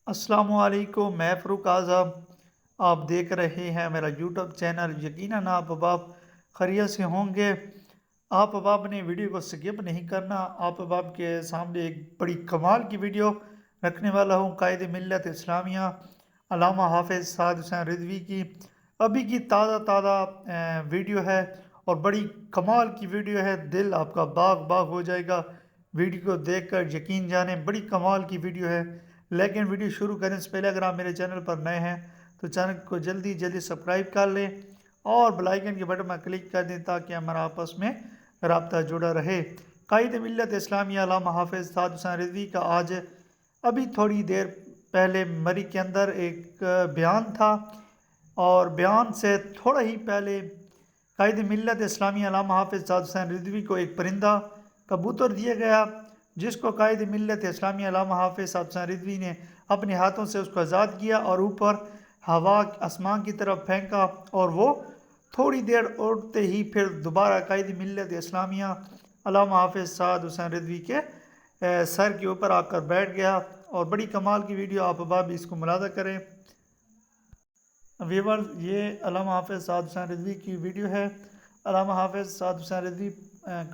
السلام علیکم، میں فروق اعظم۔ آپ دیکھ رہے ہیں میرا یوٹیوب چینل۔ یقیناً آپ احباب خیریت سے ہوں گے۔ آپ احباب نے ویڈیو کو سکپ نہیں کرنا۔ آپ احباب کے سامنے ایک بڑی کمال کی ویڈیو رکھنے والا ہوں، قائد ملت اسلامیہ علامہ حافظ سعد حسین رضوی کی ابھی کی تازہ ویڈیو ہے، اور بڑی کمال کی ویڈیو ہے۔ دل آپ کا باغ باغ ہو جائے گا ویڈیو کو دیکھ کر، یقین جانیں بڑی کمال کی ویڈیو ہے۔ لیکن ویڈیو شروع کرنے سے پہلے اگر آپ میرے چینل پر نئے ہیں تو چینل کو جلدی سبسکرائب کر لیں اور بیل آئیکن کے بٹن پر کلک کر دیں تاکہ ہمارا آپس میں رابطہ جڑا رہے۔ قائد ملت اسلامیہ علامہ حافظ سعد حسین رضوی کا آج ابھی تھوڑی دیر پہلے مری کے اندر ایک بیان تھا، اور بیان سے تھوڑا ہی پہلے قائد ملت اسلامیہ علامہ حافظ سعد حسین رضوی کو ایک پرندہ کبوتر دیا گیا، جس کو قائد ملت اسلامیہ علامہ حافظ سعد حسین رضوی نے اپنے ہاتھوں سے اس کو آزاد کیا اور اوپر ہوا آسمان کی طرف پھینکا، اور وہ تھوڑی دیر اڑتے ہی پھر دوبارہ قائد ملت اسلامیہ علامہ حافظ سعد حسین رضوی کے سر کے اوپر آ کر بیٹھ گیا، اور بڑی کمال کی ویڈیو آپ احباب اس کو ملاحظہ کریں۔ ویورز، یہ علامہ حافظ سعد حسین رضوی کی ویڈیو ہے۔ علامہ حافظ سعد حسین رضوی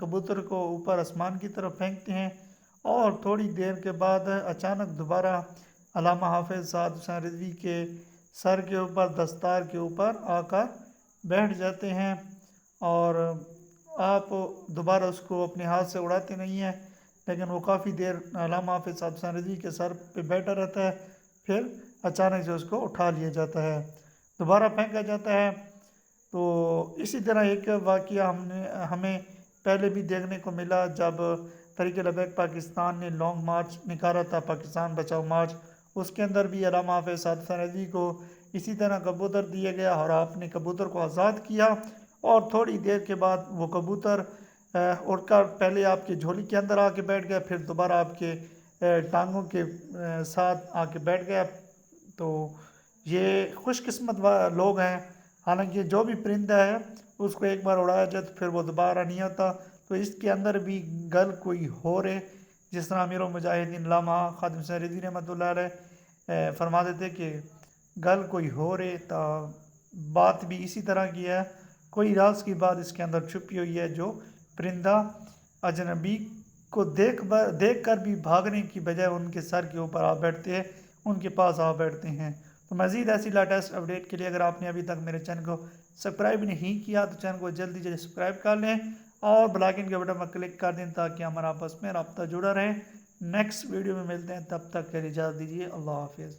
کبوتر کو اوپر آسمان کی طرف پھینکتے ہیں، اور تھوڑی دیر کے بعد اچانک دوبارہ علامہ حافظ سعد حسین رضوی کے سر کے اوپر دستار کے اوپر آ کر بیٹھ جاتے ہیں، اور آپ دوبارہ اس کو اپنے ہاتھ سے اڑاتے نہیں ہیں، لیکن وہ کافی دیر علامہ حافظ سعد حسین رضوی کے سر پہ بیٹھا رہتا ہے، پھر اچانک سے اس کو اٹھا لیا جاتا ہے، دوبارہ پھینکا جاتا ہے۔ تو اسی طرح ایک واقعہ ہمیں پہلے بھی دیکھنے کو ملا، جب تحریک لبیک پاکستان نے لانگ مارچ نکالا تھا، پاکستان بچاؤ مارچ، اس کے اندر بھی علامہ حافظ سعد حسین رضوی کو اسی طرح کبوتر دیا گیا، اور آپ نے کبوتر کو آزاد کیا، اور تھوڑی دیر کے بعد وہ کبوتر اڑ کر پہلے آپ کے جھولی کے اندر آ کے بیٹھ گیا، پھر دوبارہ آپ کے ٹانگوں کے ساتھ آ کے بیٹھ گیا۔ تو یہ خوش قسمت لوگ ہیں، حالانکہ جو بھی پرندہ ہے اس کو ایک بار اڑایا جائے تو پھر وہ دوبارہ نہیں آتا، تو اس کے اندر بھی گل کوئی ہو رہے، جس طرح امیر المجاہدین علامہ خادم حسین رضوی رحمۃ اللہ علیہ فرماتے تھے کہ گل کوئی ہو رہے، تا بات بھی اسی طرح کی ہے، کوئی راز کی بات اس کے اندر چھپی ہوئی ہے، جو پرندہ اجنبی کو دیکھ کر بھی بھاگنے کی بجائے ان کے سر کے اوپر آ بیٹھتے ہیں، ان کے پاس آ بیٹھتے ہیں۔ تو مزید ایسی لیٹسٹ اپڈیٹ کے لیے اگر آپ نے ابھی تک میرے چینل کو سبسکرائب نہیں کیا تو چینل کو جلدی سبسکرائب کر لیں اور بیل آئیکن کے بٹن پر کلک کر دیں تاکہ ہمارا آپس میں رابطہ جڑا رہے۔ نیکسٹ ویڈیو میں ملتے ہیں، تب تک کے لیے اجازت دیجیے۔ اللہ حافظ۔